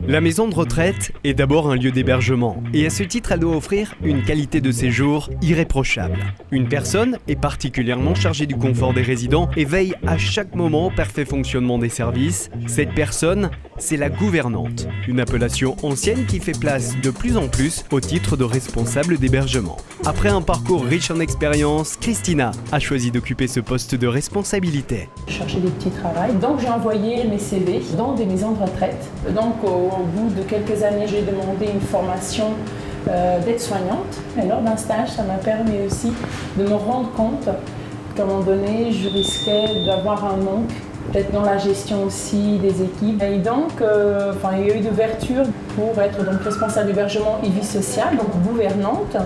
La maison de retraite est d'abord un lieu d'hébergement et à ce titre, elle doit offrir une qualité de séjour irréprochable. Une personne est particulièrement chargée du confort des résidents et veille à chaque moment au parfait fonctionnement des services. Cette personne, c'est la gouvernante, une appellation ancienne qui fait place de plus en plus au titre de responsable d'hébergement. Après un parcours riche en expérience, Christina a choisi d'occuper ce poste de responsabilité. Je cherchais des petits travails, donc j'ai envoyé mes CV dans des maisons de retraite. Donc au bout de quelques années, j'ai demandé une formation d'aide-soignante. Et lors d'un stage, ça m'a permis aussi de me rendre compte qu'à un moment donné, je risquais d'avoir un manque, peut-être dans la gestion aussi des équipes. Et donc, il y a eu d'ouverture pour être donc, responsable d'hébergement et vie sociale, donc gouvernante.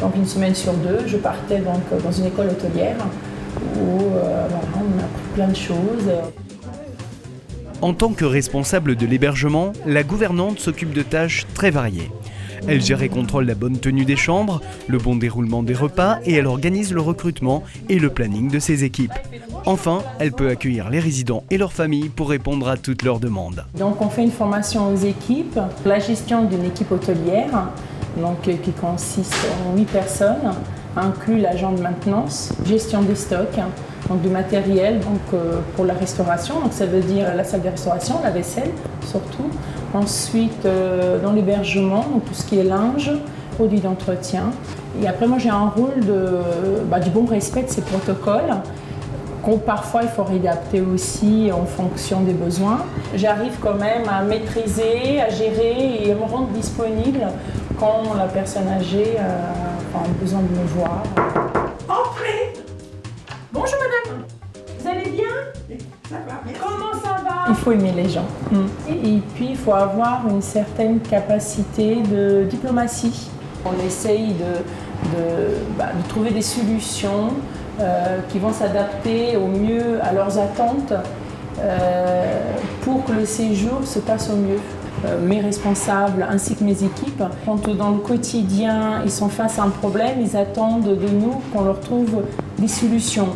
Donc une semaine sur deux, je partais donc, dans une école hôtelière où on a appris plein de choses. En tant que responsable de l'hébergement, la gouvernante s'occupe de tâches très variées. Elle gère et contrôle la bonne tenue des chambres, le bon déroulement des repas et elle organise le recrutement et le planning de ses équipes. Enfin, elle peut accueillir les résidents et leurs familles pour répondre à toutes leurs demandes. Donc on fait une formation aux équipes, la gestion d'une équipe hôtelière donc, qui consiste en 8 personnes, inclut l'agent de maintenance, gestion des stocks, donc du matériel donc, pour la restauration, donc ça veut dire la salle de restauration, la vaisselle surtout. Ensuite, dans l'hébergement, donc tout ce qui est linge, produits d'entretien. Et après, moi j'ai un rôle du bon respect de ces protocoles, qu'on parfois il faut réadapter aussi en fonction des besoins. J'arrive quand même à maîtriser, à gérer et à me rendre disponible quand la personne âgée a besoin de me voir. Entrez! Bonjour madame, vous allez bien? Ça va, merci. Comment ça va? Il faut aimer les gens. Et puis il faut avoir une certaine capacité de diplomatie. On essaye de trouver des solutions qui vont s'adapter au mieux à leurs attentes pour que le séjour se passe au mieux. Mes responsables ainsi que mes équipes, quand dans le quotidien ils sont face à un problème, ils attendent de nous qu'on leur trouve des solutions.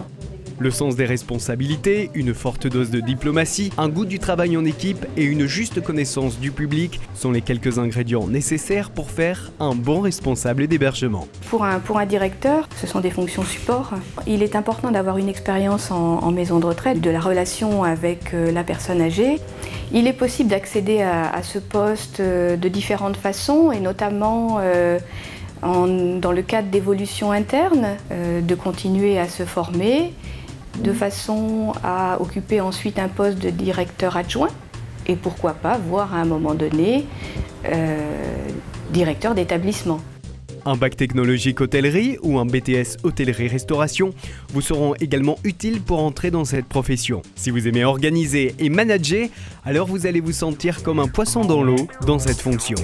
Le sens des responsabilités, une forte dose de diplomatie, un goût du travail en équipe et une juste connaissance du public sont les quelques ingrédients nécessaires pour faire un bon responsable d'hébergement. Pour un directeur, ce sont des fonctions support. Il est important d'avoir une expérience en maison de retraite, de la relation avec la personne âgée. Il est possible d'accéder à ce poste de différentes façons et notamment dans le cadre d'évolution interne, de continuer à se former, de façon à occuper ensuite un poste de directeur adjoint et pourquoi pas, voire à un moment donné, directeur d'établissement. Un bac technologique hôtellerie ou un BTS hôtellerie-restauration vous seront également utiles pour entrer dans cette profession. Si vous aimez organiser et manager, alors vous allez vous sentir comme un poisson dans l'eau dans cette fonction.